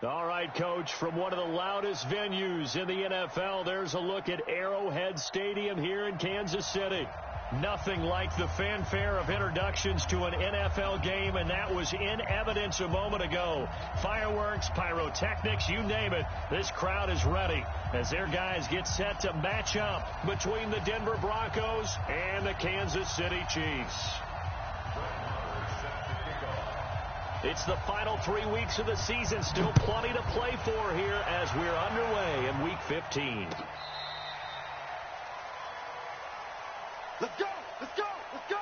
All right, Coach, from one of the loudest venues in the NFL, there's a look at Arrowhead Stadium here in Kansas City. Nothing like the fanfare of introductions to an NFL game, and that was in evidence a moment ago. Fireworks, pyrotechnics, you name it. This crowd is ready as their guys get set to match up between the Denver Broncos and the Kansas City Chiefs. It's the final 3 weeks of the season. Still plenty to play for here as we're underway in Week 15. Let's go! Let's go! Let's go!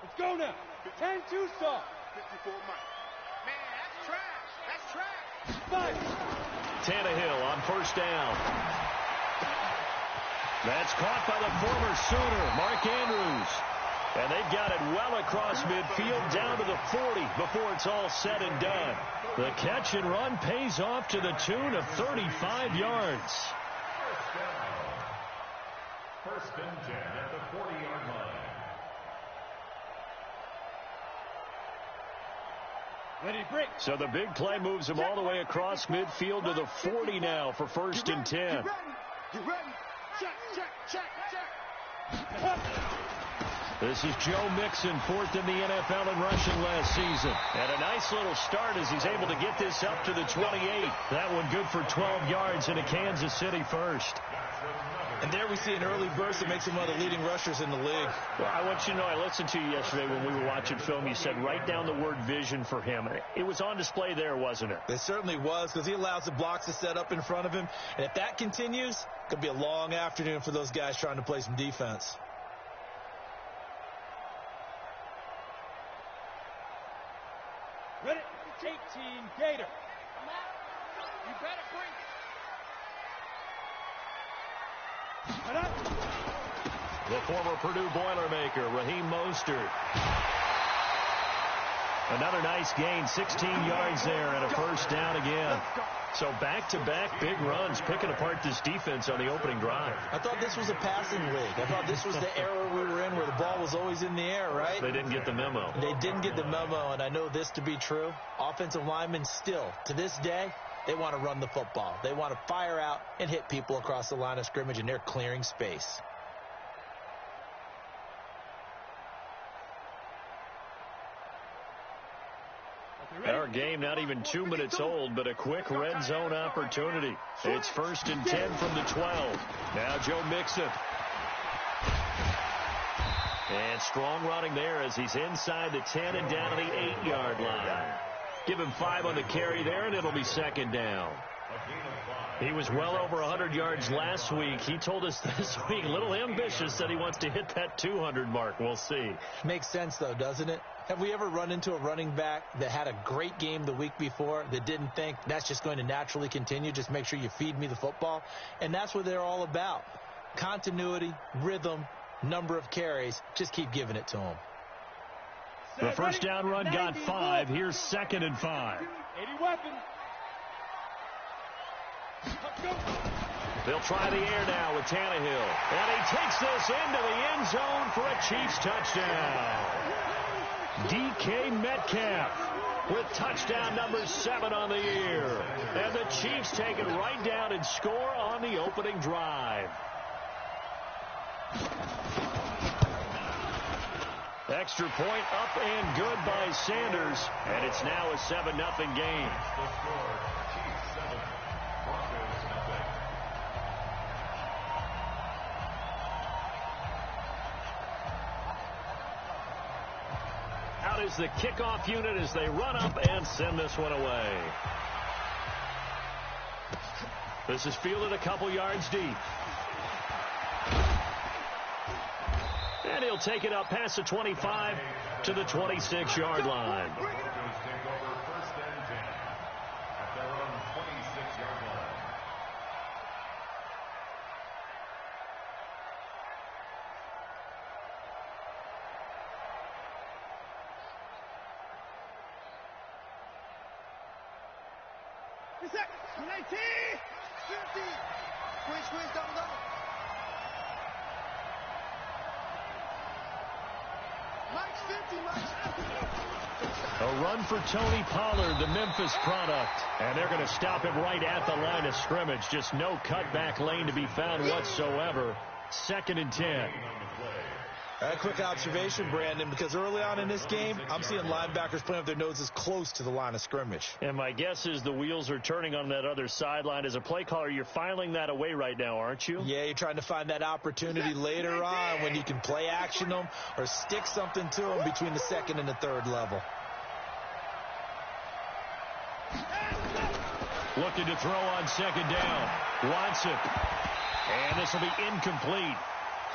Let's go now. 10-2 stop. 54 Mike. Man, that's trash. That's trash. Fight. Tannehill on first down. That's caught by the former Sooner, Mark Andrews. And they've got it well across midfield down to the 40 before it's all said and done. The catch and run pays off to the tune of 35 yards. First and 10 at the 40-yard line. So the big play moves him all the way across midfield to the 40 now for first and 10. Get ready. Check. This is Joe Mixon, fourth in the NFL in rushing last season. And a nice little start as he's able to get this up to the 28. That one good for 12 yards into Kansas City first. And there we see an early burst that makes him one of the leading rushers in the league. Well, I want you to know, I listened to you yesterday when we were watching film. You said write down the word vision for him. It was on display there, wasn't it? It certainly was, because he allows the blocks to set up in front of him. And if that continues, it could be a long afternoon for those guys trying to play some defense. Ready? 18 Gator. You better bring it. The former Purdue Boilermaker, Raheem Mostert. Another nice gain, 16 yards there and a first down again. So back-to-back big runs, picking apart this defense on the opening drive. I thought this was a passing league. I thought this was the era we were in where the ball was always in the air, right? They didn't get the memo. They didn't get the memo, and I know this to be true. Offensive linemen still, to this day, they want to run the football. They want to fire out and hit people across the line of scrimmage, and they're clearing space. Our game not even 2 minutes old, but a quick red zone opportunity. It's first and 10 from the 12. Now Joe Mixon. And strong running there as he's inside the 10 and down to the 8-yard line. Give him 5 on the carry there, and it'll be second down. He was well over 100 yards last week. He told us this week, a little ambitious, that he wants to hit that 200 mark. We'll see. Makes sense, though, doesn't it? Have we ever run into a running back that had a great game the week before that didn't think that's just going to naturally continue? Just make sure you feed me the football. And that's what they're all about. Continuity, rhythm, number of carries. Just keep giving it to them. The first down run got 5. Here's second and 5. 80 weapons. They'll try the air now with Tannehill. And he takes this into the end zone for a Chiefs touchdown. DK Metcalf with touchdown number 7 on the year. And the Chiefs take it right down and score on the opening drive. Extra point up and good by Sanders. And it's now a 7-0 game. Out is the kickoff unit as they run up and send this one away. This is fielded a couple yards deep. And he'll take it up past the 25 to the 26-yard line. seconds. 19. 50. Squeeze, double. Mike's 50, A run for Tony Pollard, the Memphis product. And they're going to stop him right at the line of scrimmage. Just no cutback lane to be found whatsoever. 2nd and 10. A quick observation, Brandon, because early on in this game, I'm seeing linebackers playing with their noses close to the line of scrimmage. And my guess is the wheels are turning on that other sideline. As a play caller, you're filing that away right now, aren't you? Yeah, you're trying to find that opportunity later on when you can play action them or stick something to them between the 2nd and the 3rd level. Looking to throw on 2nd down. Watson. And this will be incomplete.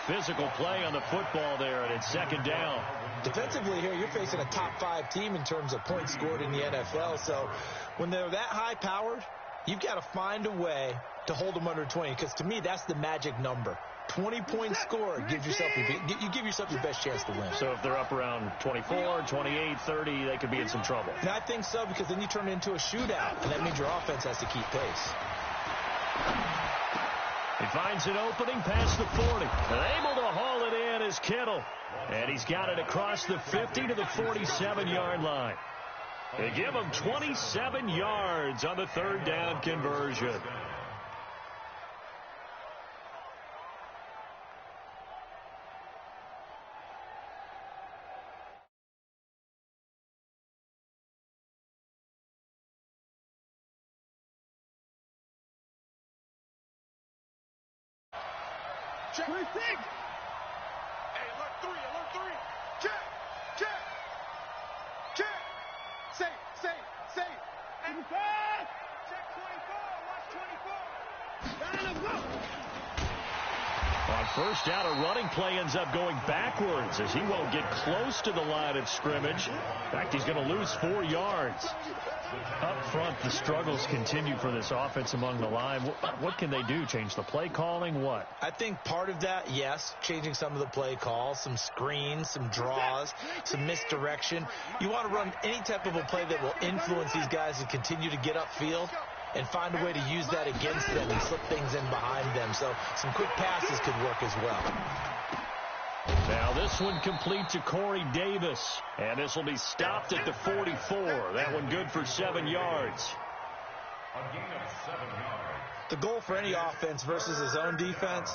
Physical play on the football there, and it's 2nd down. Defensively here, you're facing a top 5 team in terms of points scored in the NFL. So when they're that high-powered, you've got to find a way to hold them under 20, because to me, that's the magic number. 20 points scored gives yourself you give yourself your best chance to win. So if they're up around 24, 28, 30, they could be in some trouble. And I think so, because then you turn it into a shootout, and that means your offense has to keep pace. He finds an opening past the 40. And able to haul it in is Kittle. And he's got it across the 50 to the 47-yard line. They give him 27 yards on the 3rd down conversion. Check. 26. Hey, alert 3. Check. Say. 85. Check 24. Watch 24. Line up, go. On 1st down, a running play ends up going backwards as he won't get close to the line of scrimmage. In fact, he's going to lose 4 yards. Up front, the struggles continue for this offense among the line. What can they do? Change the play calling? What? I think part of that, yes, changing some of the play calls, some screens, some draws, some misdirection. You want to run any type of a play that will influence these guys to continue to get upfield and find a way to use that against them and slip things in behind them. So some quick passes could work as well. Now this one complete to Corey Davis. And this will be stopped at the 44. That one good for 7 yards. A gain of 7 yards. The goal for any offense versus his own defense,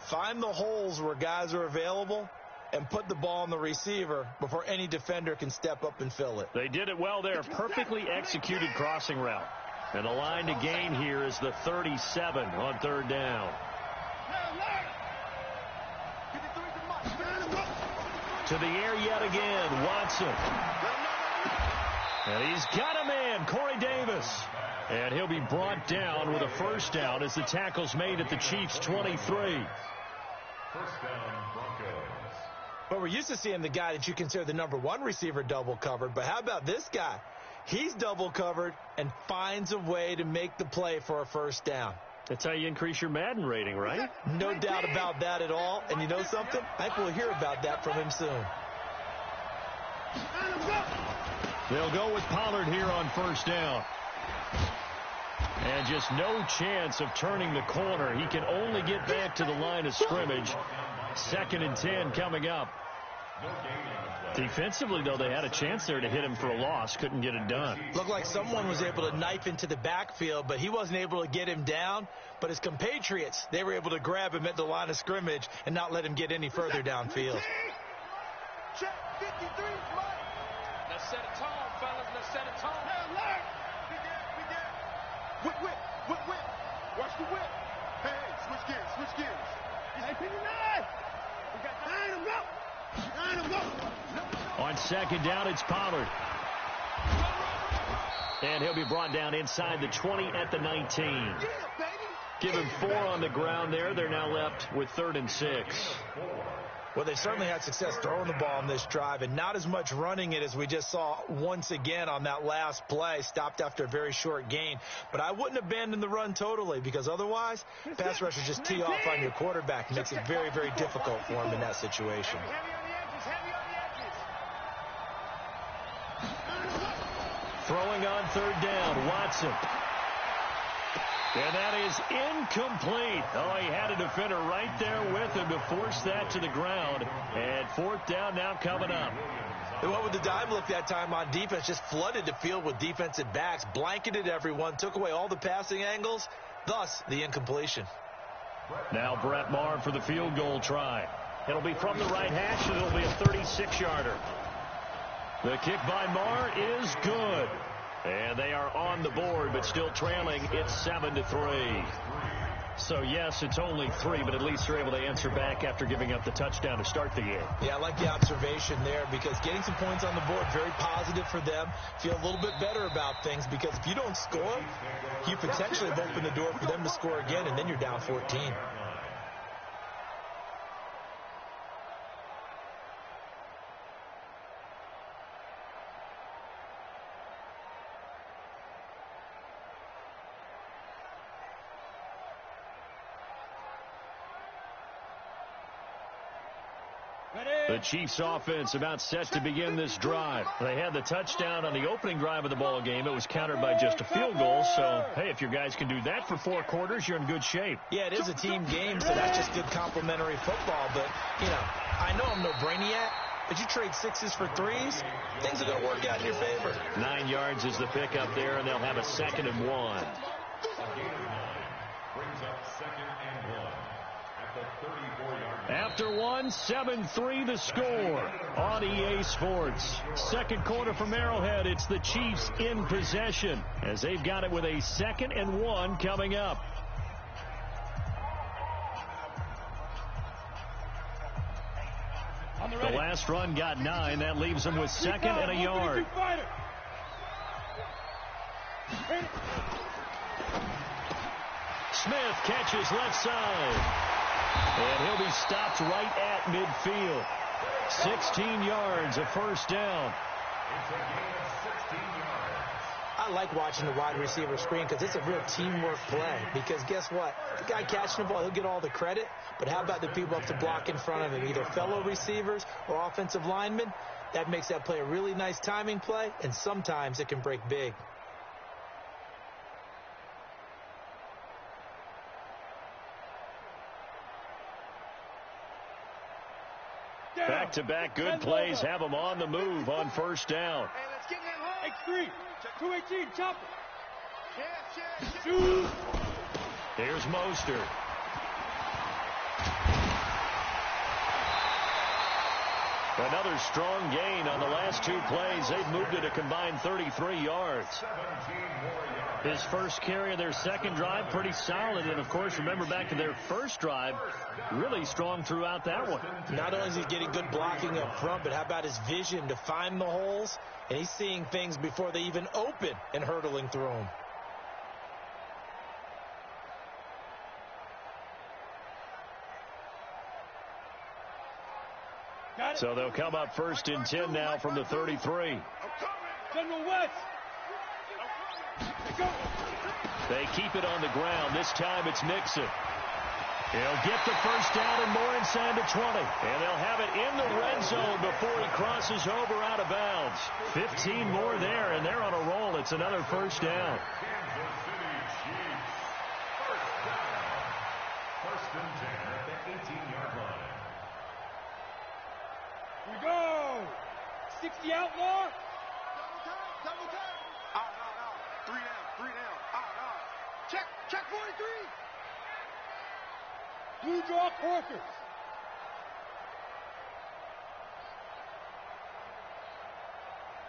find the holes where guys are available and put the ball on the receiver before any defender can step up and fill it. They did it well there. Perfectly executed crossing route. And the line to gain here is the 37 on 3rd down. To the air yet again, Watson. And he's got a man, Corey Davis. And he'll be brought down with a 1st down as the tackle's made at the Chiefs' 23. 1st down, Broncos. But we're used to seeing the guy that you consider the number 1 receiver double covered. But how about this guy? He's double covered and finds a way to make the play for a 1st down. That's how you increase your Madden rating, right? No doubt about that at all. And you know something? I think we'll hear about that from him soon. They'll go with Pollard here on 1st down. And just no chance of turning the corner. He can only get back to the line of scrimmage. 2nd and 10 coming up. Defensively, though, they had a chance there to hit him for a loss. Couldn't get it done. Looked like someone was able to knife into the backfield, but he wasn't able to get him down. But his compatriots, they were able to grab him at the line of scrimmage and not let him get any further downfield. Check 53. Let's set a tone, fellas. Let's set a tone. Whip. Watch the whip. Hey, switch gears. Hey, 59. We got 9 go. On 2nd down, it's Pollard. And he'll be brought down inside the 20 at the 19. Give him 4 on the ground there. They're now left with 3rd and 6. Well, they certainly had success throwing the ball on this drive and not as much running it as we just saw once again on that last play, stopped after a very short gain. But I wouldn't abandon the run totally, because otherwise pass rushers just tee off on your quarterback. Makes it very, very difficult for him in that situation. Throwing on 3rd down, Watson. And that is incomplete. Oh, he had a defender right there with him to force that to the ground. And fourth down now coming up. They went with the dime look that time on defense, just flooded the field with defensive backs, blanketed everyone, took away all the passing angles, thus the incompletion. Now Brett Maher for the field goal try. It'll be from the right hash, and it'll be a 36-yarder. The kick by Maher is good. And they are on the board, but still trailing. It's 7-3. So, yes, it's only 3, but at least they're able to answer back after giving up the touchdown to start the game. Yeah, I like the observation there because getting some points on the board, very positive for them. Feel a little bit better about things because if you don't score, you potentially have opened the door for them to score again, and then you're down 14. The Chiefs offense about set to begin this drive. They had the touchdown on the opening drive of the ball game. It was countered by just a field goal. So, hey, if your guys can do that for 4 quarters, you're in good shape. Yeah, it is a team game, so that's just good complimentary football. But, you know, I know I'm no brainiac, but you trade 6s for 3s, things are going to work out in your favor. 9 yards is the pickup there, and they'll have a 2nd and 1. Brings up 2nd and 1 at the 34-yard line. After 1, 7-3 the score on EA Sports. Second quarter from Arrowhead. It's the Chiefs in possession as they've got it with a 2nd and 1 coming up. The last run got 9. That leaves them with 2nd and a yard. Smith catches left side. And he'll be stopped right at midfield. 16 yards, a first down. It's a gain of 16 yards. I like watching the wide receiver screen because it's a real teamwork play. Because guess what? The guy catching the ball, he'll get all the credit. But how about the people up to block in front of him, either fellow receivers or offensive linemen? That makes that play a really nice timing play, and sometimes it can break big. Back-to-back good plays have them on the move on first down. Hey, let's get that home. X3, 218, chop Yes. it. Here's Mostert. Another strong gain on the last 2 plays. They've moved it a combined 33 yards. 17 more yards. His first carry of their second drive, pretty solid. And, of course, remember back to their first drive, really strong throughout that one. Not only is he getting good blocking up front, but how about his vision to find the holes? And he's seeing things before they even open and hurtling through them. So they'll come up 1st and 10 now from the 33. General West. Go. They keep it on the ground. This time it's Mixon. He'll get the first down and more inside the 20. And they'll have it in the red zone before he crosses over out of bounds. 15 more there, and they're on a roll. It's another first down. Kansas City Chiefs. First down. 1st and 10 at the 18-yard line. Here we go. 60 outlaw. Double time. Out. 3 down. Out. Check 43. Blue draw Corkers.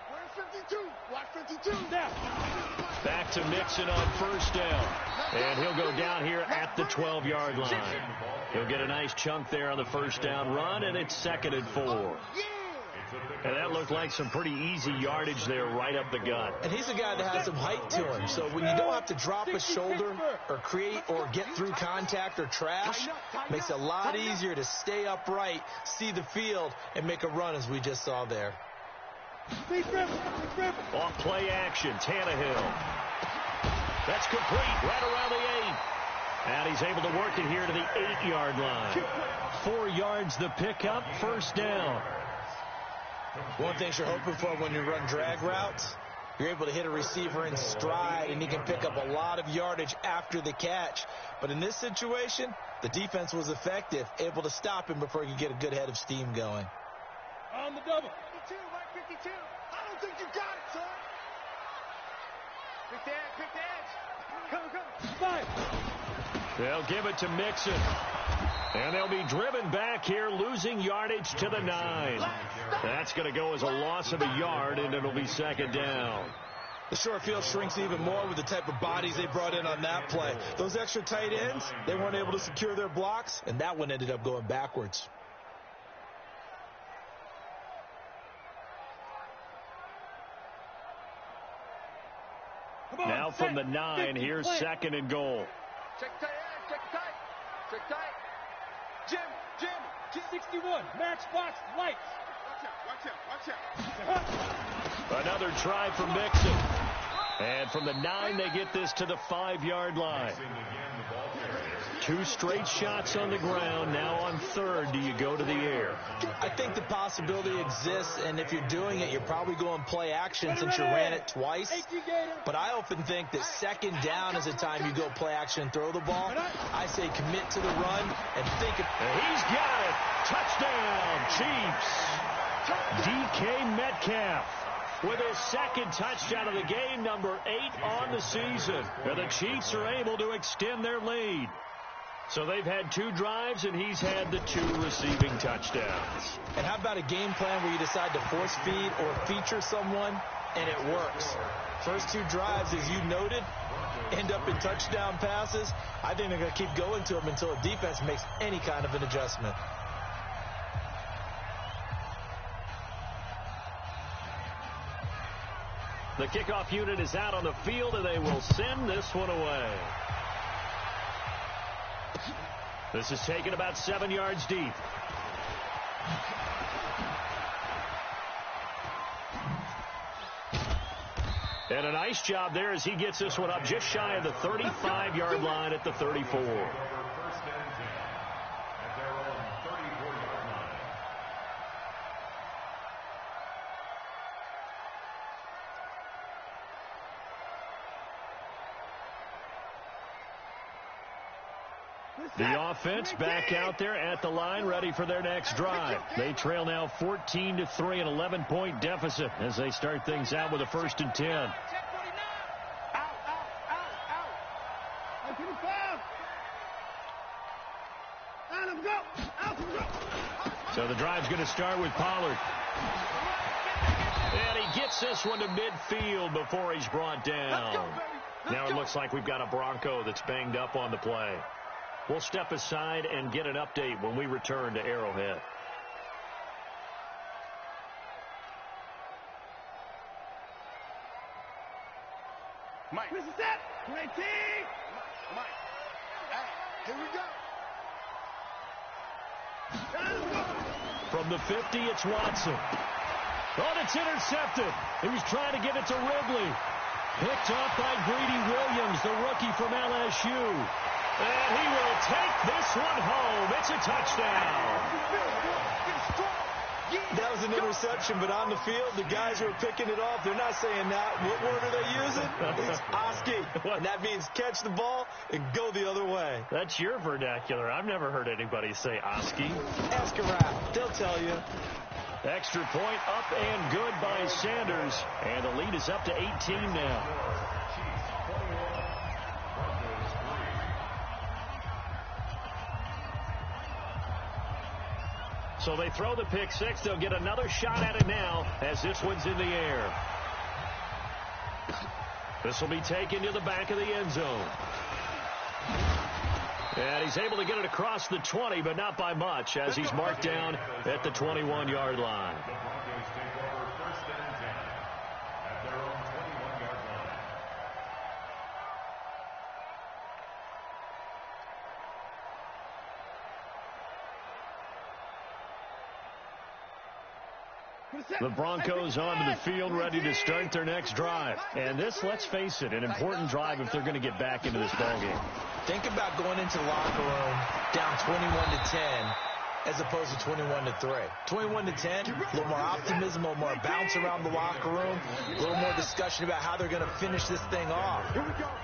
Where's 52? Watch 52. Snap. Back to Mixon on first down. And he'll go down here at the 12-yard line. He'll get a nice chunk there on the first down run, and it's 2nd and 4. And that looked like some pretty easy yardage there right up the gut. And he's a guy that has some height to him. So when you don't have to drop a shoulder or create or get through contact or trash, makes it a lot easier to stay upright, see the field, and make a run as we just saw there. Off play action, Tannehill. That's complete right around the 8. And he's able to work it here to the 8-yard line. 4 yards the pickup, first down. One thing you're hoping for when you run drag routes, You're able to hit a receiver in stride, and he can pick up a lot of yardage after the catch. But in this situation, the defense was effective, able to stop him before he could get a good head of steam going. On the double. 52, Mike 52. I don't think you got it, son. Pick the edge. Come. 5. They'll give it to Mixon. And they'll be driven back here, losing yardage to the 9. That's going to go as a loss of a yard, and it'll be second down. The short field shrinks even more with the type of bodies they brought in on that play. Those extra tight ends, they weren't able to secure their blocks, and that one ended up going backwards. Now from the 9, here's second and goal. Check tight end. Check tight. Jim. 61. Match box lights. Watch out. Another try for Mixon. And from the 9, they get this to the 5-yard line. 2 straight shots on the ground. Now on third, do you go to the air? I think the possibility exists, and if you're doing it, you're probably going play action since you ran it twice. But I often think that second down is the time you go play action and throw the ball. I say commit to the run and think of... He's got it. Touchdown, Chiefs. DK Metcalf with his second touchdown of the game, number 8 on the season. And the Chiefs are able to extend their lead. So they've had 2 drives, and he's had the 2 receiving touchdowns. And how about a game plan where you decide to force feed or feature someone, and it works? First 2 drives, as you noted, end up in touchdown passes. I think they're going to keep going to them until the defense makes any kind of an adjustment. The kickoff unit is out on the field, and they will send this one away. This is taken about 7 yards deep. And a nice job there as he gets this one up just shy of the 35-yard line at the 34. The offense back out there at the line, ready for their next drive. They trail now 14-3, an 11-point deficit as they start things out with a 1st and 10. Out. So the drive's going to start with Pollard. And he gets this one to midfield before he's brought down. Now it looks like we've got a Bronco that's banged up on the play. We'll step aside and get an update when we return to Arrowhead. Mike. This is it. 18. Mike. Hey, here we go. From the 50, it's Watson. Oh, it's intercepted. He was trying to give it to Ridley. Picked off by Greedy Williams, the rookie from LSU. And he will take this one home. It's a touchdown. That was an interception, but on the field, the guys who are picking it off, they're not saying that. What word are they using? It's Oski. And that means catch the ball and go the other way. That's your vernacular. I've never heard anybody say Oski. Ask around. They'll tell you. Extra point up and good by Sanders. And the lead is up to 18 now. So they throw the pick 6. They'll get another shot at it now as this one's in the air. This will be taken to the back of the end zone. And he's able to get it across the 20, but not by much as he's marked down at the 21-yard line. The Broncos onto the field, ready to start their next drive. And this, let's face it, an important drive if they're going to get back into this ballgame. Think about going into the locker room down 21-10 as opposed to 21-3. 21-10, a little more optimism, a little more bounce around the locker room, a little more discussion about how they're going to finish this thing off.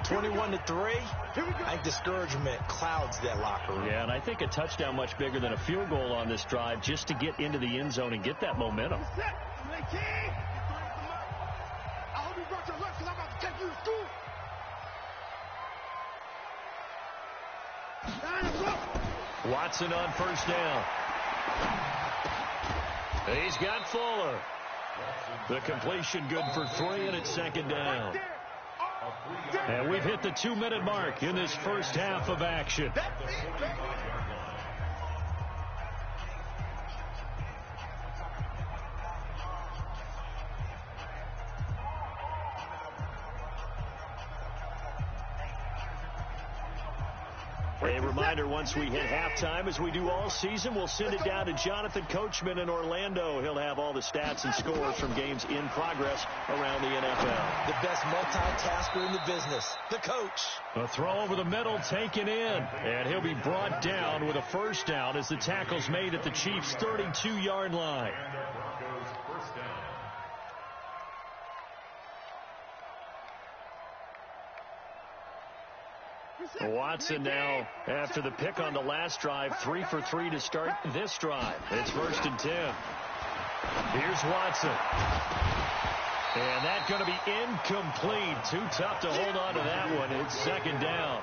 21-3, I think discouragement clouds that locker room. Yeah, and I think a touchdown much bigger than a field goal on this drive just to get into the end zone and get that momentum. I hope you brought your lunch because I'm about to take you to school. Watson on first down. He's got Fuller. The completion good for 3, and it's second down. And we've hit the 2-minute mark in this first half of action. A reminder, once we hit halftime, as we do all season, we'll send it down to Jonathan Coachman in Orlando. He'll have all the stats and scores from games in progress around the NFL. The best multitasker in the business, the coach. A throw over the middle taken in, and he'll be brought down with a first down as the tackle's made at the Chiefs' 32-yard line. Watson now, after the pick on the last drive, 3 for 3 to start this drive. It's 1st and 10. Here's Watson. And that's going to be incomplete. Too tough to hold on to that one. It's second down.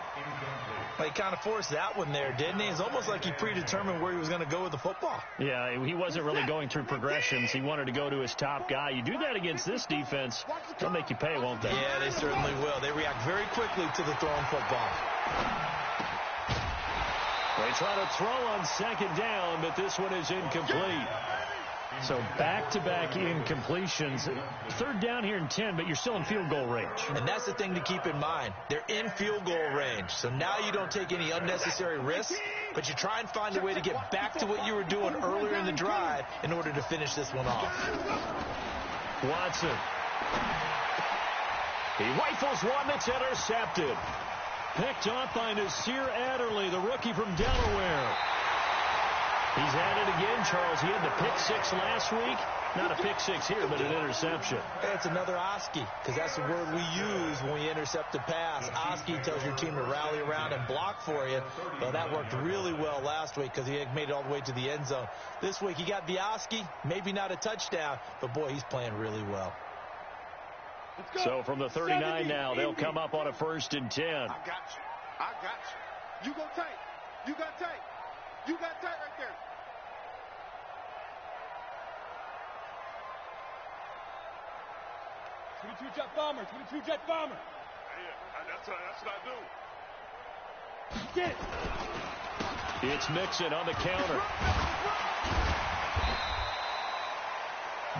Well, he kind of forced that one there, didn't he? It's almost like he predetermined where he was going to go with the football. Yeah, he wasn't really going through progressions. He wanted to go to his top guy. You do that against this defense, they'll make you pay, won't they? Yeah, they certainly will. They react very quickly to the thrown football. They try to throw on second down, but this one is incomplete. So back-to-back incompletions. 3rd down here in 10, but you're still in field goal range. And that's the thing to keep in mind. They're in field goal range. So now you don't take any unnecessary risks, but you try and find a way to get back to what you were doing earlier in the drive in order to finish this one off. Watson. He rifles one that's intercepted. Picked off by Nasir Adderley, the rookie from Delaware. He's had it again, Charles. He had the pick 6 last week. Not a pick 6 here, but an interception. It's another Oski, because that's the word we use when we intercept a pass. Oski tells your team to rally around and block for you. Well, that worked really well last week because he had made it all the way to the end zone. This week he got the Oski, maybe not a touchdown, but boy, he's playing really well. So from the 39 now, they'll come up on a 1st and 10. I got you. I got you. You go tight. You got tight. You got tight right there. jet bomber. 22 jet bomber. Yeah, that's what I do. Get it. It's Mixon on the counter.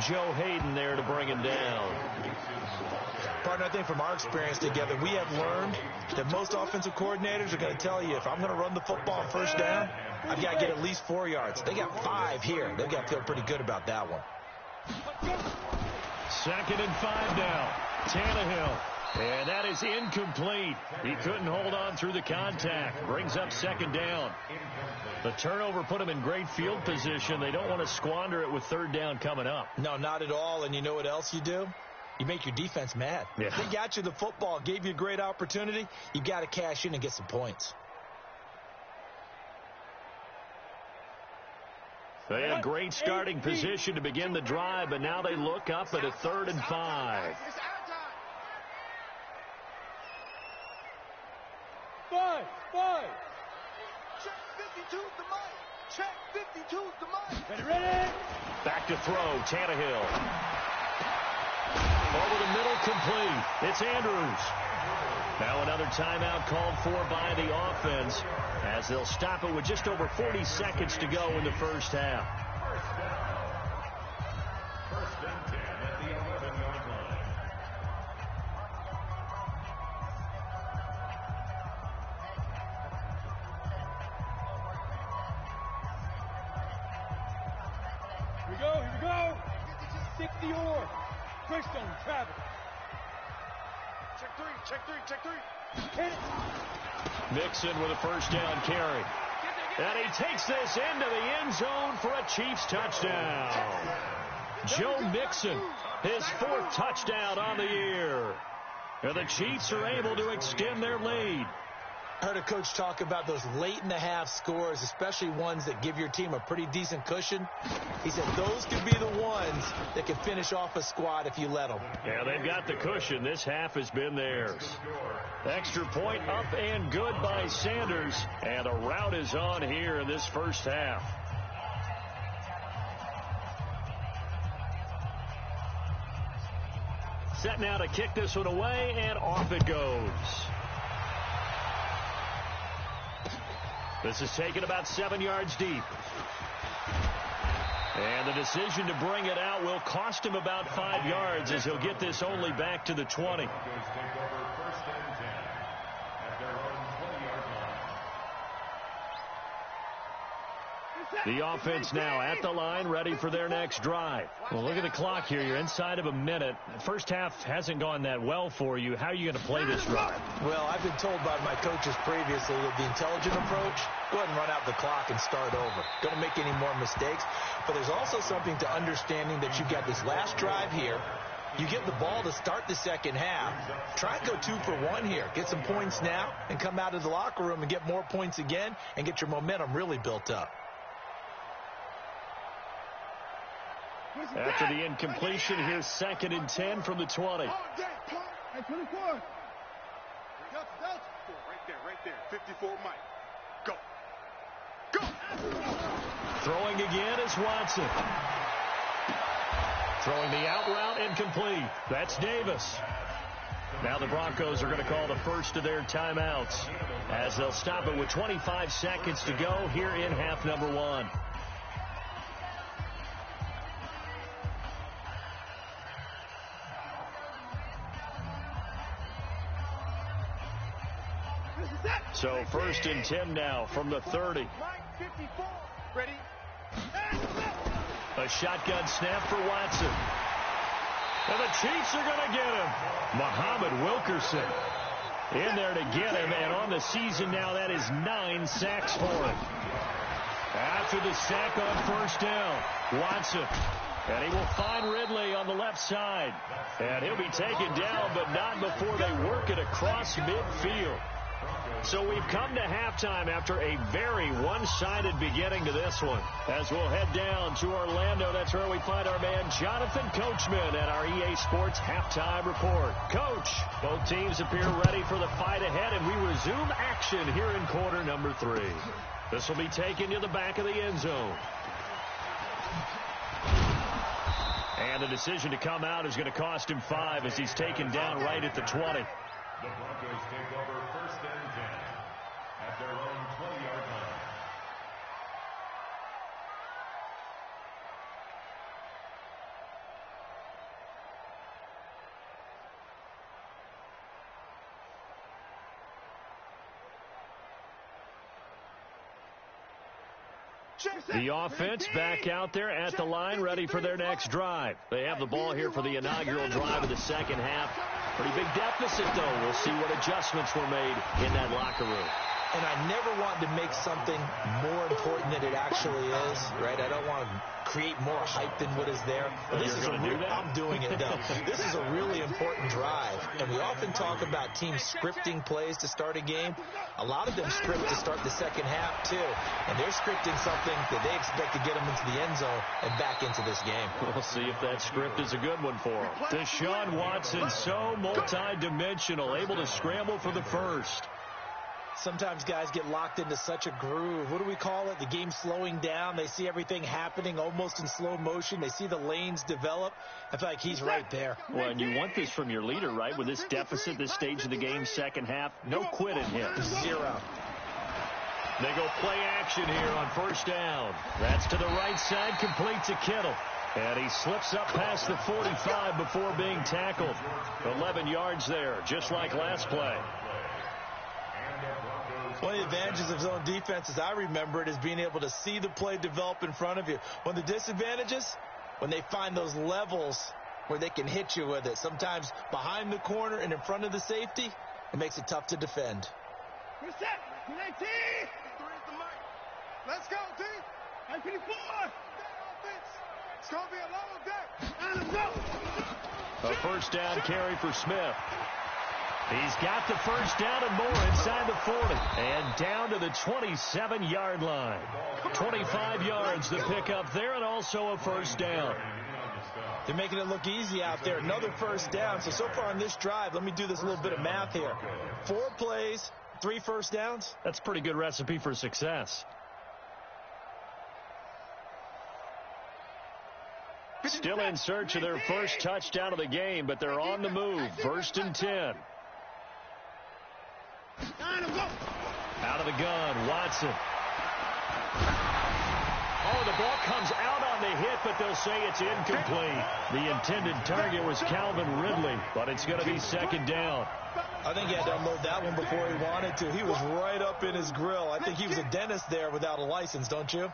Joe Hayden there to bring him down. Partner, I think from our experience together, we have learned that most offensive coordinators are going to tell you, if I'm going to run the football on 1st down, I've got to get at least 4 yards. They got 5 here. They've got to feel pretty good about that one. 2nd and 5 now. Tannehill. And that is incomplete. He couldn't hold on through the contact. Brings up 2nd down. The turnover put him in great field position. They don't want to squander it with 3rd down coming up. No, not at all. And you know what else you do? You make your defense mad. Yeah. They got you the football, gave you a great opportunity. You got to cash in and get some points. They had great starting position to begin the drive, but now they look up at a 3rd and 5. Five. Check 52's the mic. Check 52's the mic. Ready. Back to throw, Tannehill. Over the middle, complete. It's Andrews. Now another timeout called for by the offense as they'll stop it with just over 40 seconds to go in the first half. First and 10 at the 11-yard line. Here we go. 60 or. Christone, travel. Check three. Hit it. Mixon with a 1st down carry. And he takes this into the end zone for a Chiefs touchdown. Joe Mixon, his 4th touchdown on the year. And the Chiefs are able to extend their lead. I heard a coach talk about those late-in-the-half scores, especially ones that give your team a pretty decent cushion. He said those could be the ones that can finish off a squad if you let them. Yeah, they've got the cushion. This half has been theirs. Extra point up and good by Sanders. And a rout is on here in this first half. Set now to kick this one away, and off it goes. This is taken about 7 yards deep. And the decision to bring it out will cost him about 5 yards as he'll get this only back to the 20. The offense now at the line, ready for their next drive. Well, look at the clock here. You're inside of a minute. The first half hasn't gone that well for you. How are you going to play this drive? Well, I've been told by my coaches previously that the intelligent approach, go ahead and run out the clock and start over. Don't make any more mistakes. But there's also something to understanding that you've got this last drive here. You get the ball to start the second half. Try and go 2 for 1 here. Get some points now and come out of the locker room and get more points again and get your momentum really built up. After the incompletion, here's 2nd and 10 from the 20. Hey, 24. Right there. 54, Mike. Go. Go. Throwing again is Watson. Throwing the out route incomplete. That's Davis. Now the Broncos are going to call the first of their timeouts as they'll stop it with 25 seconds to go here in half number 1. So 1st and 10 now from the 30. Ready? A shotgun snap for Watson. And the Chiefs are going to get him. Muhammad Wilkerson in there to get him. And on the season now, that is 9 sacks for him. After the sack on 1st down, Watson. And he will find Ridley on the left side. And he'll be taken down, but not before they work it across midfield. So we've come to halftime after a very one-sided beginning to this one. As we'll head down to Orlando, that's where we find our man Jonathan Coachman at our EA Sports Halftime Report. Coach, both teams appear ready for the fight ahead, and we resume action here in quarter number 3. This will be taken to the back of the end zone. And the decision to come out is going to cost him 5 as he's taken down right at the 20. The Broncos take over 1st and 10 at their own 20-yard line. The offense back out there at the line, ready for their next drive. They have the ball here for the inaugural drive of the second half. Pretty big deficit, though. We'll see what adjustments were made in that locker room. And I never want to make something more important than it actually is, right? I don't want to create more hype than what is there. But this is I'm doing it, though. This is a really important drive. And we often talk about teams scripting plays to start a game. A lot of them script to start the second half, too. And they're scripting something that they expect to get them into the end zone and back into this game. We'll see if that script is a good one for them. Deshaun Watson, so multi-dimensional, able to scramble for the first. Sometimes guys get locked into such a groove. What do we call it? The game slowing down. They see everything happening almost in slow motion. They see the lanes develop. I feel like he's right there. Well, and you want this from your leader, right? With this deficit, this stage of the game, second half, no quit in him. 0. They go play action here on 1st down. That's to the right side, complete to Kittle. And he slips up past the 45 before being tackled. 11 yards there, just like last play. One of the advantages of zone defense, as I remember it, is being able to see the play develop in front of you. One of the disadvantages, when they find those levels where they can hit you with it. Sometimes behind the corner and in front of the safety, it makes it tough to defend. We're set. 19. Let's go, D. I 24. It's going to be a long day. And let's go. A first down carry for Smith. He's got the first down and more inside the 40. And down to the 27-yard line. 25 yards the pickup there, and also a first down. They're making it look easy out there. Another first down. So far on this drive, let me do this little bit of math here. 4 plays, 3 first downs. That's a pretty good recipe for success. Still in search of their first touchdown of the game, but they're on the move. 1st and 10. Out of the gun, Watson. Oh, the ball comes out on the hit, but they'll say it's incomplete. The intended target was Calvin Ridley, but it's going to be 2nd down. I think he had to unload that one before he wanted to. He was right up in his grill. I think he was a dentist there without a license, don't you?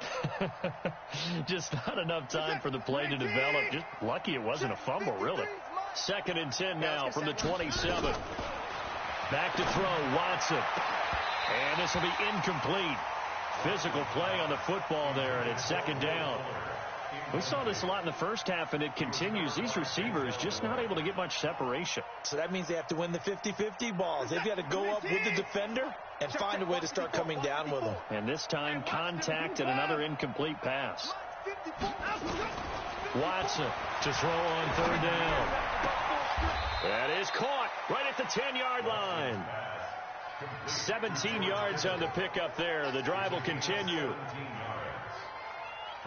Just not enough time for the play to develop. Just lucky it wasn't a fumble, really. 2nd and 10 now from the 27. Back to throw, Watson. And this will be incomplete. Physical play on the football there, and it's 2nd down. We saw this a lot in the first half, and it continues. These receivers just not able to get much separation. So that means they have to win the 50-50 balls. They've got to go up with the defender and find a way to start coming down with them. And this time, contact and another incomplete pass. Watson to throw on 3rd down. That is caught right at the 10-yard line. 17 yards on the pickup there. The drive will continue.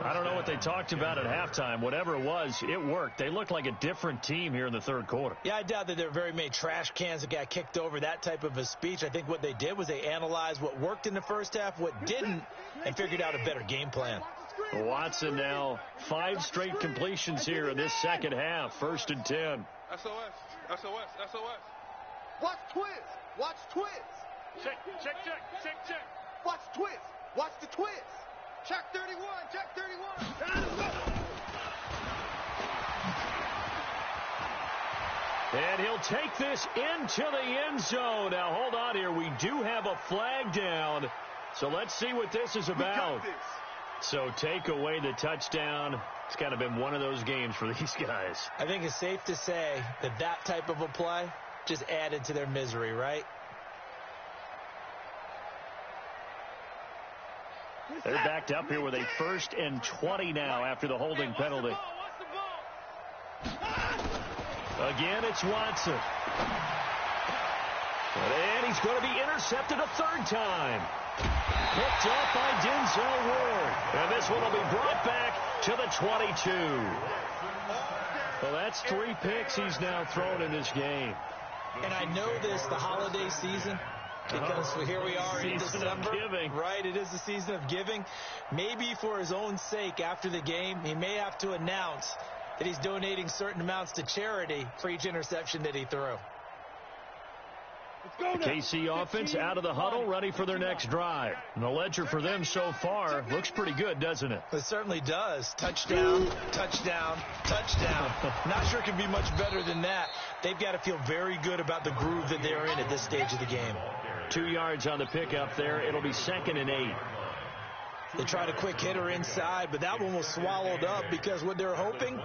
I don't know what they talked about at halftime. Whatever it was, it worked. They looked like a different team here in the 3rd quarter. Yeah, I doubt that there were very many trash cans that got kicked over, that type of a speech. I think what they did was they analyzed what worked in the first half, what didn't, and figured out a better game plan. Watson now 5 straight completions here in this 2nd half. 1st and 10. SOS. Watch twist. Watch twist. Check. Watch twist. Watch the twist. Check 31. Check 31. And let's go. And he'll take this into the end zone. Now, hold on here. We do have a flag down. So let's see what this is about. So take away the touchdown. It's kind of been one of those games for these guys. I think it's safe to say that that type of a play just added to their misery, right? They're backed up here with a 1st and 20 now after the holding penalty. Again, it's Watson. And he's going to be intercepted a 3rd time. Picked off by Denzel Ward. And this one will be brought back to the 22. Well, that's 3 picks he's now thrown in this game. And I know this, the holiday season, because here we are in December. Right, it is the season of giving. Maybe for his own sake, after the game, he may have to announce that he's donating certain amounts to charity for each interception that he threw. The KC offense out of the huddle, ready for their next drive. And the ledger for them so far looks pretty good, doesn't it? It certainly does. Touchdown, touchdown, touchdown. Not sure it can be much better than that. They've got to feel very good about the groove that they're in at this stage of the game. 2 yards on the pickup there. It'll be 2nd and 8. They tried a quick hitter inside, but that one was swallowed up because what they're hoping,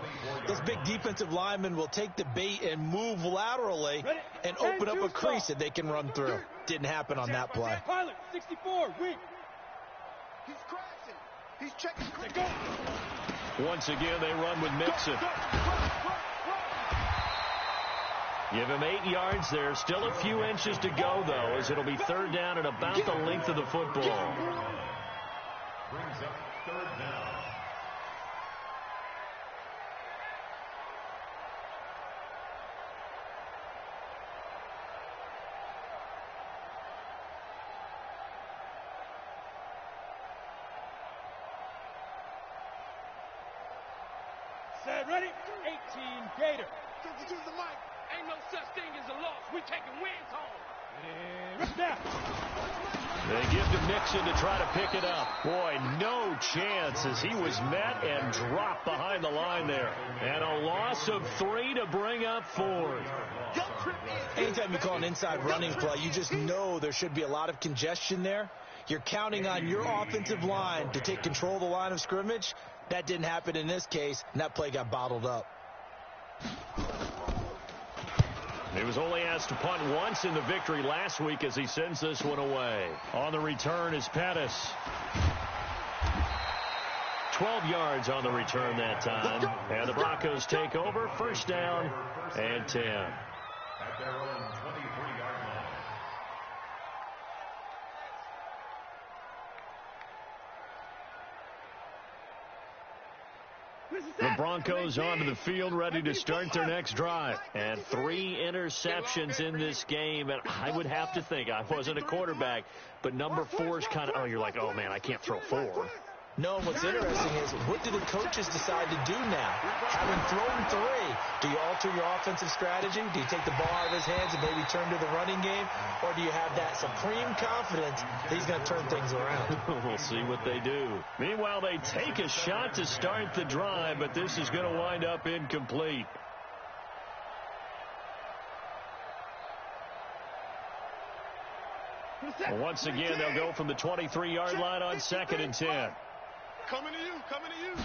this big defensive lineman will take the bait and move laterally and open up a crease that they can run through. Didn't happen on that play. Pilot, 64, weak. He's crashing. He's checking. Once again, they run with Mixon. Give him 8 yards there. Still a few inches to go, though, as it'll be 3rd down and about the length of the football. Brings up 3rd down. Set, ready? 18, Gator. Use the mic. Ain't no such thing as a loss. We taking wins home. Now. They give to Mixon to try to pick it up. Boy, no chance as he was met and dropped behind the line there. And a loss of 3 to bring up 4. Anytime you call an inside running play, you just know there should be a lot of congestion there. You're counting on your offensive line to take control of the line of scrimmage. That didn't happen in this case, and that play got bottled up. He was only asked to punt once in the victory last week as he sends this one away. On the return is Pettis. 12 yards on the return that time. And the Broncos take over. First down and 10. At their own 23-yard line. The Broncos onto the field, ready to start their next drive. And 3 interceptions in this game. And I would have to think, I wasn't a quarterback, but number 4 is kind of, oh, you're like, oh, man, I can't throw 4. No, what's interesting is, what do the coaches decide to do now? Having thrown 3, do you alter your offensive strategy? Do you take the ball out of his hands and maybe turn to the running game? Or do you have that supreme confidence that he's going to turn things around? We'll see what they do. Meanwhile, they take a shot to start the drive, but this is going to wind up incomplete. Well, once again, they'll go from the 23-yard line on 2nd and 10. Coming to you, coming to you.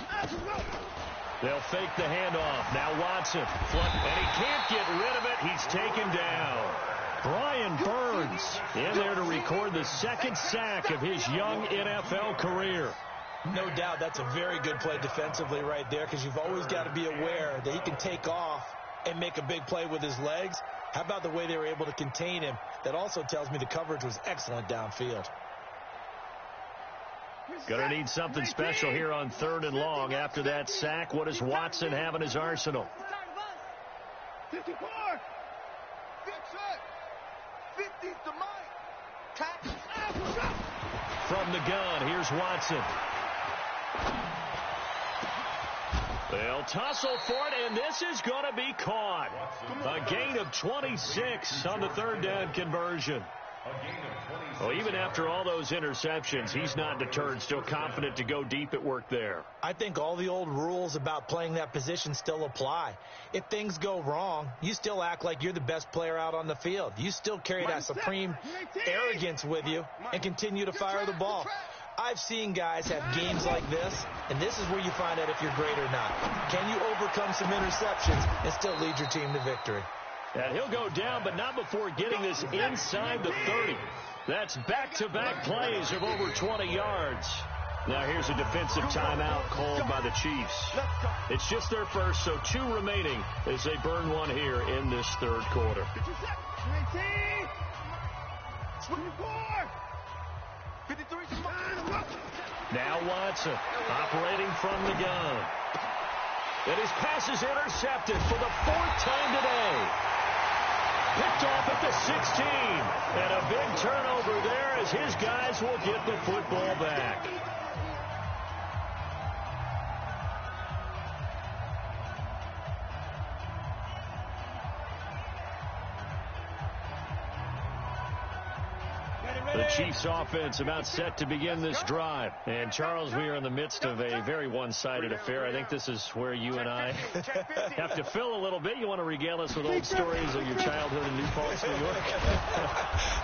They'll fake the handoff. Now Watson. And he can't get rid of it. He's taken down. Brian Burns in there to record the 2nd sack of his young NFL career. No doubt that's a very good play defensively right there, because you've always got to be aware that he can take off and make a big play with his legs. How about the way they were able to contain him? That also tells me the coverage was excellent downfield. Gonna need something special here on 3rd and long. After that sack, what does Watson have in his arsenal? 54. Fix it. 50's the mic. Tackle. From the gun, here's Watson. They'll tussle for it, and this is going to be caught. A gain of 26 on the 3rd down conversion. Well, even after all those interceptions, he's not deterred, still confident to go deep at work there. I think all the old rules about playing that position still apply. If things go wrong, you still act like you're the best player out on the field. You still carry that supreme arrogance with you and continue to fire the ball. I've seen guys have games like this, and this is where you find out if you're great or not. Can you overcome some interceptions and still lead your team to victory? And he'll go down, but not before getting this inside the 30. That's back-to-back plays of over 20 yards. Now here's a defensive timeout called by the Chiefs. It's just their first, so 2 remaining as they burn one here in this 3rd quarter. 53. Now Watson operating from the gun. And his pass is intercepted for the 4th time today. Picked off at the 16. And a big turnover there as his guys will get the football back. The Chiefs offense about set to begin this drive. And Charles, we are in the midst of a very one-sided affair. I think this is where you and I have to fill a little bit. You want to regale us with old stories of your childhood in New Paltz, New York?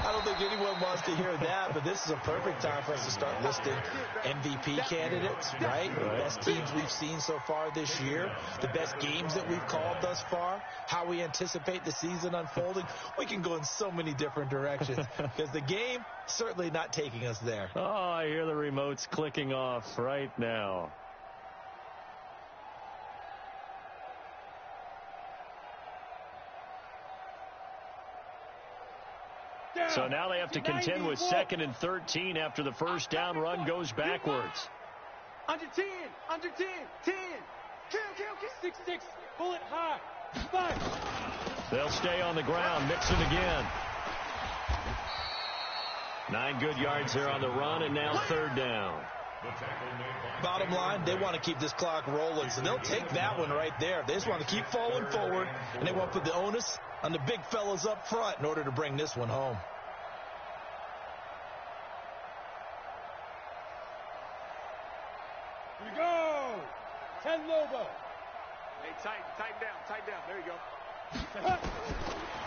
I don't think anyone wants to hear that, but this is a perfect time for us to start listing MVP candidates, right? The best teams we've seen so far this year, the best games that we've called thus far, how we anticipate the season unfolding. We can go in so many different directions because the game certainly not taking us there. Oh, I hear the remotes clicking off right now. So now they have to contend with 2nd and 13 after the first down run goes backwards. Under 10, under 10, 10. Kill. 6-6, bullet high. 5. They'll stay on the ground, mix it again. 9 good yards there on the run, and now 3rd down. Bottom line, they want to keep this clock rolling, so they'll take that one right there. They just want to keep falling forward, and they want to put the onus on the big fellas up front in order to bring this one home. Here we go. 10 Lobo. Hey, tighten down. There you go.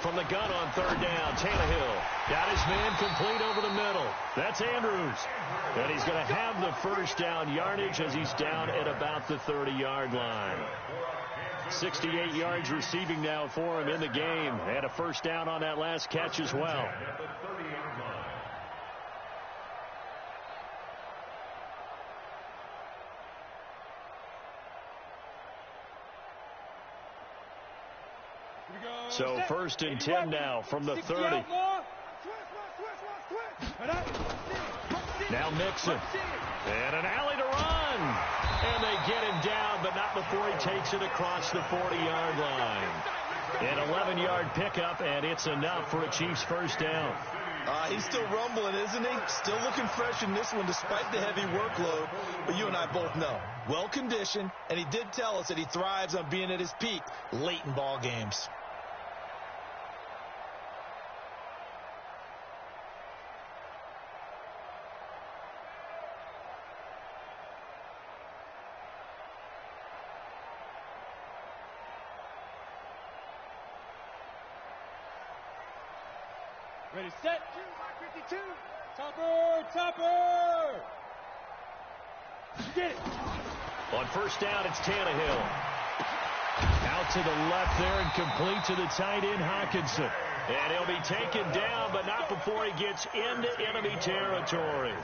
from the gun on third down. Tannehill got his man complete over the middle. That's Andrews. And he's going to have the first down yardage as he's down at about the 30-yard line. 68 yards receiving now for him in the game. And a first down on that last catch as well. So first and 10 now from the 30. Now Mixon. And an alley to run. And they get him down, but not before he takes it across the 40-yard line. An 11-yard pickup, and it's enough for a Chiefs first down. He's still rumbling, isn't he? Still looking fresh in this one despite the heavy workload. But you and I both know, well-conditioned, and he did tell us that he thrives on being at his peak late in ball games. Ready, set. 52. Topper. Get it. On first down, it's Tannehill. Out to the left there and complete to the tight end, Hockenson. And he'll be taken down, but not before he gets into enemy territory.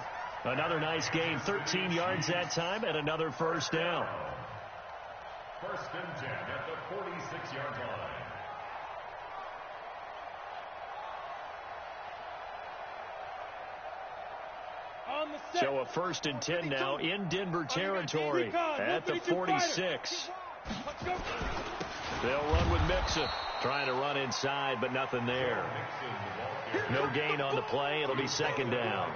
Another nice gain, 13 yards that time, and another first down. First and 10 at the 46-yard line. So a first and 10 now in Denver territory at the 46. They'll run with Mixon. Trying to run inside, but nothing there. No gain on the play. It'll be second down.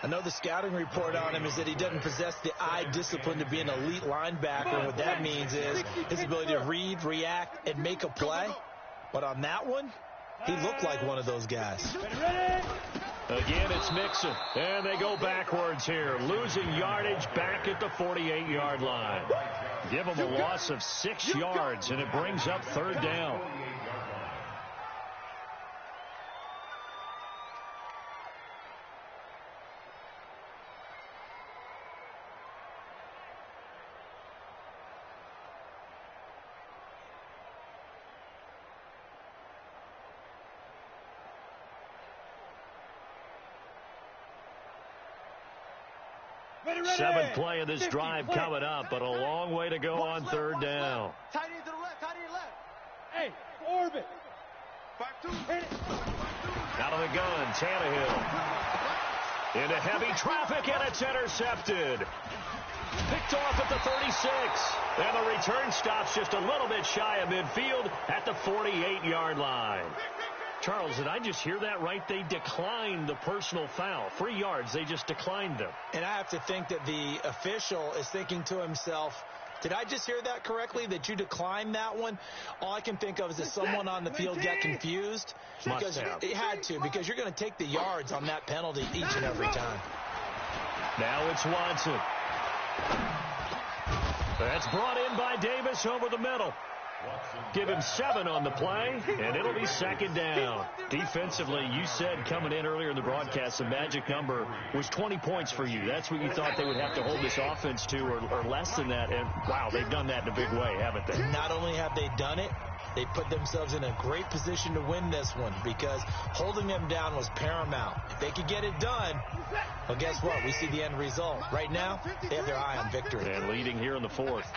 I know the scouting report on him is that he doesn't possess the eye discipline to be an elite linebacker. And what that means is his ability to read, react, and make a play. But on that one, he looked like one of those guys. Again, it's Mixon. And they go backwards here. Losing yardage back at the 48-yard line. Give them a loss of 6 yards, and it brings up third down. Seventh play of this drive coming up, but a long way to go on third down. Tight end to the left, tight end left. Hey, orbit. 5-2. Hit it. Out of the gun, Tannehill. Into heavy traffic, and it's intercepted. Picked off at the 36. And the return stops just a little bit shy of midfield at the 48-yard line. Charles, did I just hear that right? They declined the personal foul. 3 yards, they just declined them. And I have to think that the official is thinking to himself, did I just hear that correctly, that you declined that one? All I can think of is that someone on the field got confused. Because it had to, because you're going to take the yards on that penalty each and every time. Now it's Watson. That's brought in by Davis over the middle. Give him 7 on the play, and it'll be second down. Defensively, you said coming in earlier in the broadcast, the magic number was 20 points for you. That's what you thought they would have to hold this offense to, or less than that. And, wow, they've done that in a big way, haven't they? Not only have they done it, they put themselves in a great position to win this one because holding them down was paramount. If they could get it done, well, guess what? We see the end result. Right now, they have their eye on victory. And leading here in the fourth.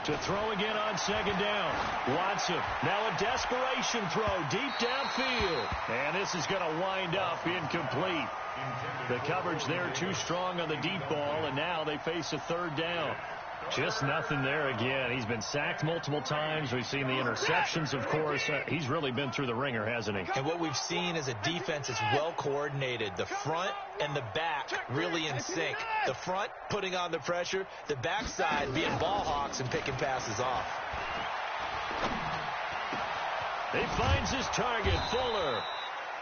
To throw again on second down. Watson. Now a desperation throw deep downfield. And this is going to wind up incomplete. The coverage there too strong on the deep ball, and now they face a third down. Just nothing there again. He's been sacked multiple times. We've seen the interceptions, of course. He's really been through the ringer, hasn't he? And what we've seen is a defense that's well coordinated. The front and the back really in sync. The front putting on the pressure. The backside being ball hawks and picking passes off. He finds his target, Fuller.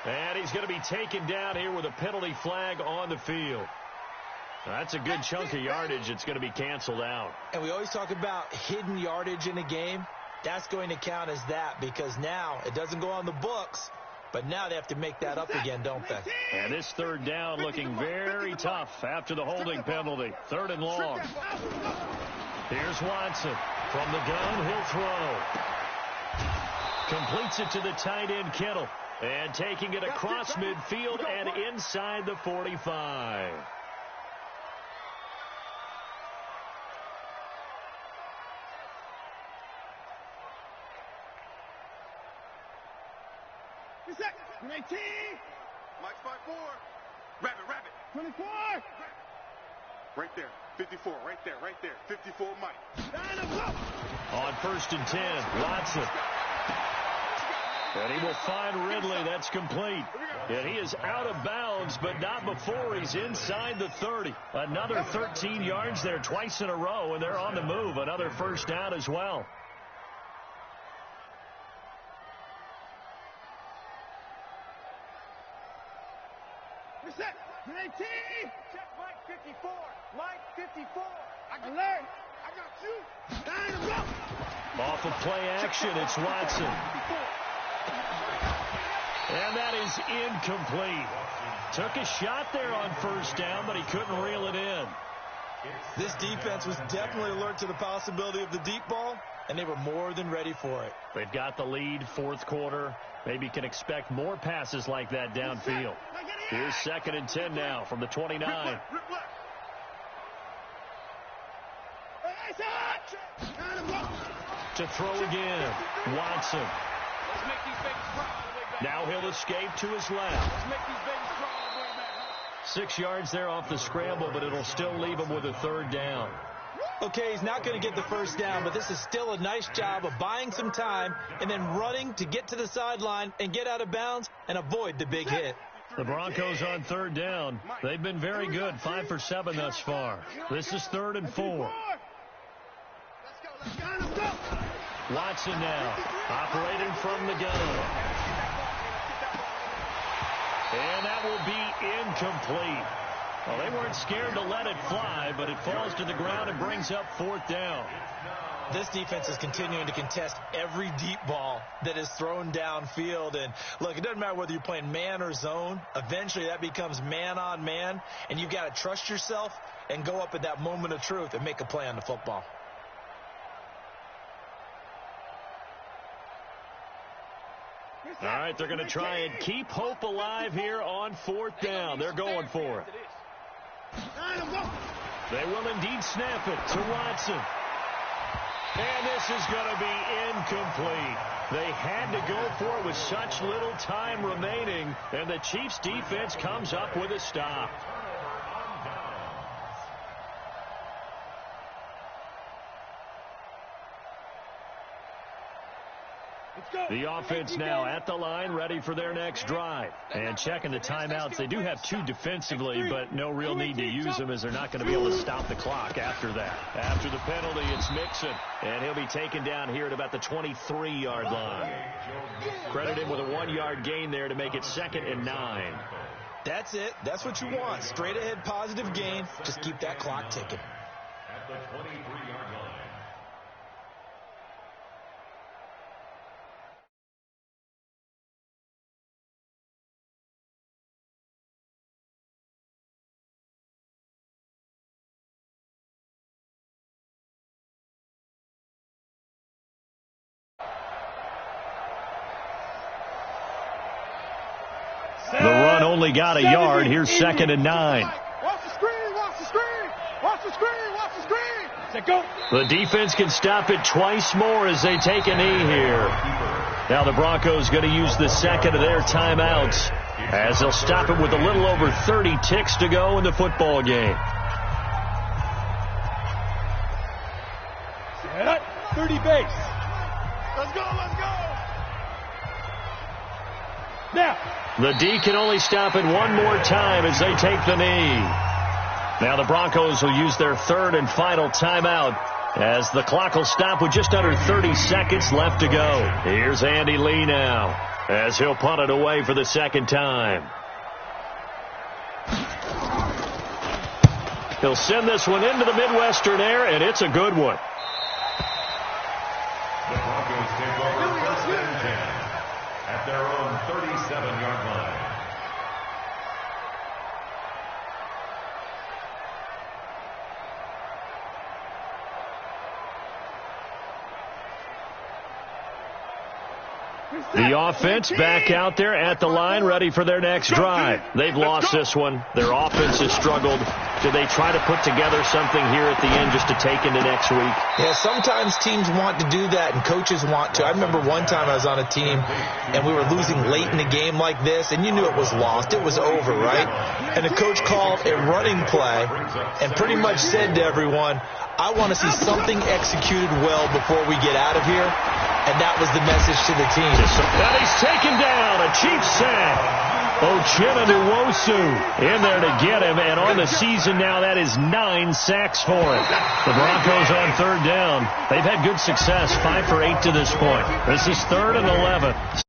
And he's going to be taken down here with a penalty flag on the field. That's a good chunk of yardage. It's going to be canceled out. And we always talk about hidden yardage in a game. That's going to count as that because now it doesn't go on the books, but now they have to make that up again, don't they? And this third down looking very tough after the holding penalty. 3rd and long. Here's Watson. From the gun, he'll throw. Completes it to the tight end, Kittle. And taking it across midfield and inside the 45. Reset. 19. Mike 5-4. Rabbit. 24. Right there. 54. Right there. 54 Mike. On 1st and 10, Watson. And he will find Ridley. That's complete. And he is out of bounds, but not before he's inside the 30. Another 13 yards there twice in a row, and they're on the move. Another first down as well. Reset. 19. Check Mike 54. Mike 54. Alert. I got you. Off of play action, it's Watson. And that is incomplete. Took a shot there on 1st down, but he couldn't reel it in. This defense was definitely alert to the possibility of the deep ball, and they were more than ready for it. They've got the lead, 4th quarter. Maybe can expect more passes like that downfield. Here's 2nd and 10 now from the 29. To throw again, Watson. Now he'll escape to his left. 6 yards there off the scramble, but it'll still leave him with a 3rd down. Okay, he's not going to get the 1st down, but this is still a nice job of buying some time and then running to get to the sideline and get out of bounds and avoid the big hit. The Broncos on 3rd down. They've been very good, 5 for 7 thus far. This is 3rd and 4. Watson now, operating from the gun. And that will be incomplete. Well, they weren't scared to let it fly, but it falls to the ground and brings up 4th down. This defense is continuing to contest every deep ball that is thrown downfield. And, look, it doesn't matter whether you're playing man or zone. Eventually that becomes man on man, and you've got to trust yourself and go up at that moment of truth and make a play on the football. All right, they're going to try and keep hope alive here on 4th down. They're going for it. They will indeed snap it to Watson. And this is going to be incomplete. They had to go for it with such little time remaining, and the Chiefs defense comes up with a stop. The offense now at the line, ready for their next drive. And checking the timeouts. They do have 2 defensively, but no real need to use them as they're not going to be able to stop the clock after that. After the penalty, it's Mixon. And he'll be taken down here at about the 23-yard line. Credit him with a 1-yard gain there to make it 2nd and 9. That's it. That's what you want. Straight ahead positive gain. Just keep that clock ticking. At the 23-yard line. The run only got a yard. Here's 2nd and 9. Watch the screen. Watch the screen. Watch the screen. Watch the screen. Set go. The defense can stop it twice more as they take a knee here. Now the Broncos going to use the 2nd of their timeouts as they'll stop it with a little over 30 ticks to go in the football game. Set. 30 base. Let's go. Let's go. Now. The D can only stop it one more time as they take the knee. Now the Broncos will use their 3rd and final timeout as the clock will stop with just under 30 seconds left to go. Here's Andy Lee now as he'll punt it away for the 2nd time. He'll send this one into the Midwestern air, and it's a good one. The Broncos take over 1st and 10 at their own 37-yard line. The offense back out there at the line, ready for their next drive. They've lost this one. Their offense has struggled. Do they try to put together something here at the end just to take into next week? Yeah, sometimes teams want to do that, and coaches want to. I remember one time I was on a team, and we were losing late in a game like this, and you knew it was lost. It was over, right? And the coach called a running play and pretty much said to everyone, I want to see something executed well before we get out of here. And that was the message to the team. And he's taken down. A Chiefs sack. Ochenanuwosu in there to get him. And on the season now, that is 9 sacks for him. The Broncos on 3rd down. They've had good success, 5 for 8 to this point. This is 3rd and 11.